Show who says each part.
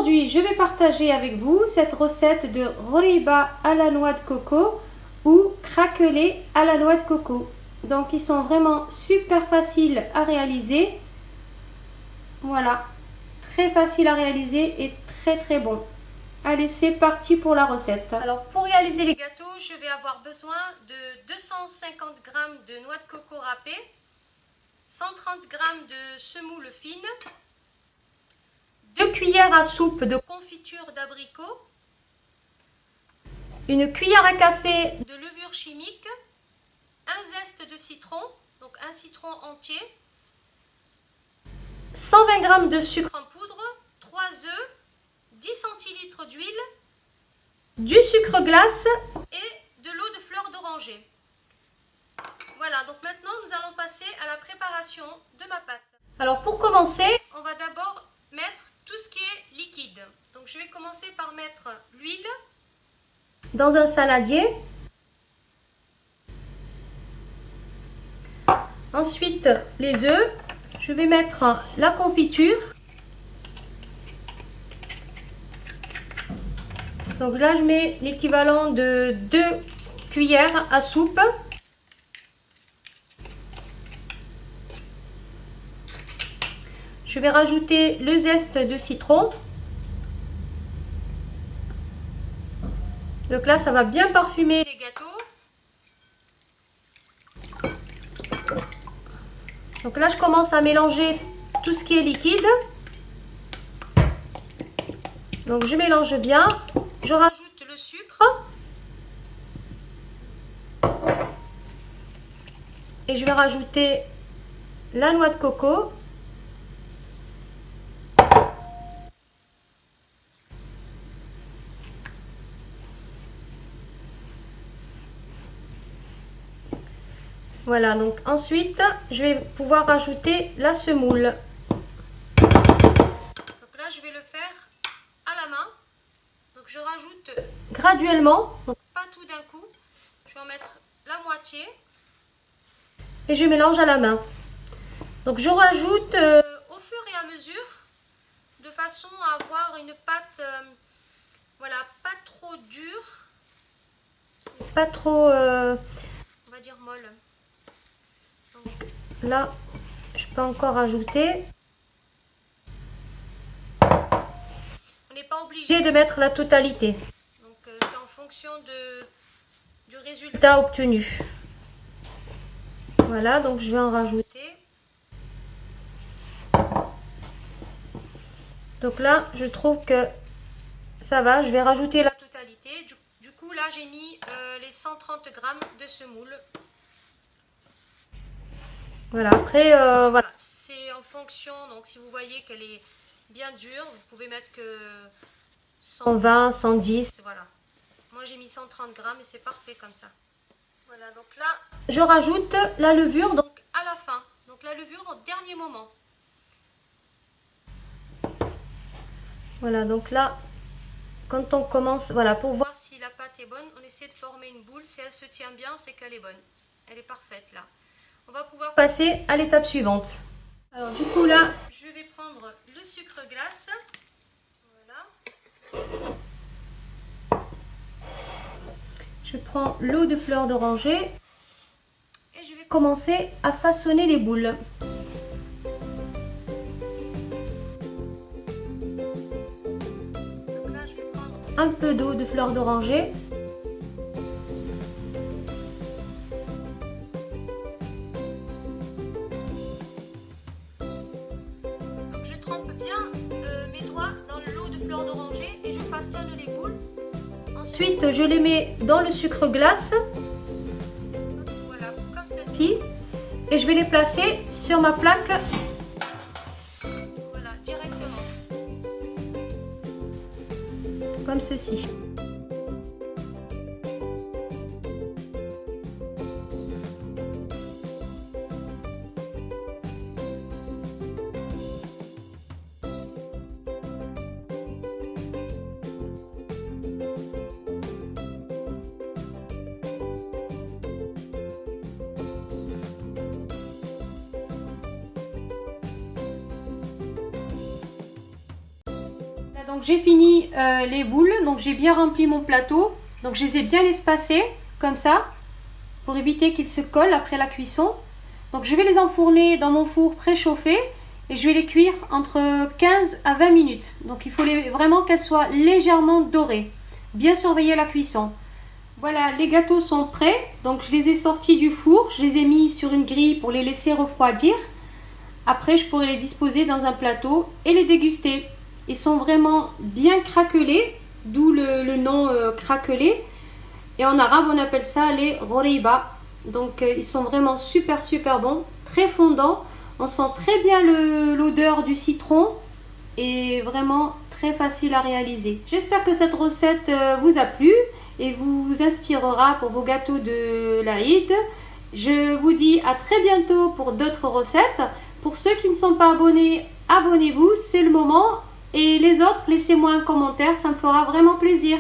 Speaker 1: Aujourd'hui, je vais partager avec vous cette recette de Roriba à la noix de coco ou craquelé à la noix de coco. Donc, ils sont vraiment super faciles à réaliser. Voilà, très facile à réaliser et très bon. Allez, c'est parti pour la recette. Alors, pour réaliser les gâteaux, je vais avoir besoin de 250 g de noix de coco râpée, 130 g de semoule fine, 2 cuillères à soupe de confiture d'abricot, une cuillère à café de levure chimique, un zeste de citron, donc un citron entier, 120 g de sucre en poudre, 3 œufs, 10 centilitres d'huile, du sucre glace et de l'eau de fleur d'oranger. Voilà, donc maintenant nous allons passer à la préparation de ma pâte. Alors pour commencer, on va d'abord mettre tout ce qui est liquide. Donc je vais commencer par mettre l'huile dans un saladier. Ensuite les œufs. Je vais mettre la confiture. Donc là je mets l'équivalent de 2 cuillères à soupe. Je vais rajouter le zeste de citron. Donc là, ça va bien parfumer les gâteaux. Donc là, je commence à mélanger tout ce qui est liquide. Donc je mélange bien. Je rajoute le sucre. Et je vais rajouter la noix de coco. Voilà, donc ensuite, je vais pouvoir rajouter la semoule. Donc là, je vais le faire à la main. Donc je rajoute graduellement, donc pas tout d'un coup. Je vais en mettre la moitié. Et je mélange à la main. Donc je rajoute au fur et à mesure, de façon à avoir une pâte, voilà, pas trop dure, pas trop, on va dire molle. Donc là, je peux encore ajouter. On n'est pas obligé de mettre la totalité. Donc c'est en fonction du résultat obtenu. Voilà, donc je vais en rajouter. Donc là, je trouve que ça va. Je vais rajouter la totalité. Du coup, là, j'ai mis les 130 g de semoule. Voilà, après, voilà, c'est en fonction. Donc, si vous voyez qu'elle est bien dure, vous pouvez mettre que 120, 110, voilà. Moi, j'ai mis 130 g et c'est parfait comme ça. Voilà, donc là, je rajoute la levure donc à la fin. Donc, la levure au dernier moment. Voilà, donc là, quand on commence, voilà, pour voir si la pâte est bonne, on essaie de former une boule. Si elle se tient bien, c'est qu'elle est bonne. Elle est parfaite là. On va pouvoir passer à l'étape suivante. Alors du coup là, je vais prendre le sucre glace. Voilà. Je prends l'eau de fleur d'oranger et je vais commencer à façonner les boules. Donc là, je vais prendre un peu d'eau de fleur d'oranger. Donc je trempe bien mes doigts dans l'eau de fleur d'oranger et je façonne les boules. Ensuite, je les mets dans le sucre glace. Voilà, comme ceci. Et je vais les placer sur ma plaque. Voilà, directement. Comme ceci. Donc j'ai fini les boules, donc j'ai bien rempli mon plateau. Donc je les ai bien espacées comme ça pour éviter qu'ils se collent après la cuisson. Donc je vais les enfourner dans mon four préchauffé et je vais les cuire entre 15 à 20 minutes. Donc il faut vraiment qu'elles soient légèrement dorées. Bien surveiller la cuisson. Voilà, les gâteaux sont prêts. Donc je les ai sortis du four, je les ai mis sur une grille pour les laisser refroidir. Après je pourrai les disposer dans un plateau et les déguster. Ils sont vraiment bien craquelés, d'où le nom craquelé. Et en arabe on appelle ça les roriba. Donc ils sont vraiment super bons, très fondants. On sent très bien l'odeur du citron et vraiment très facile à réaliser. J'espère que cette recette vous a plu et vous inspirera pour vos gâteaux de l'Aïd. Je vous dis à très bientôt pour d'autres recettes. Pour ceux qui ne sont pas abonnés, abonnez-vous, c'est le moment. Et les autres, laissez-moi un commentaire, ça me fera vraiment plaisir.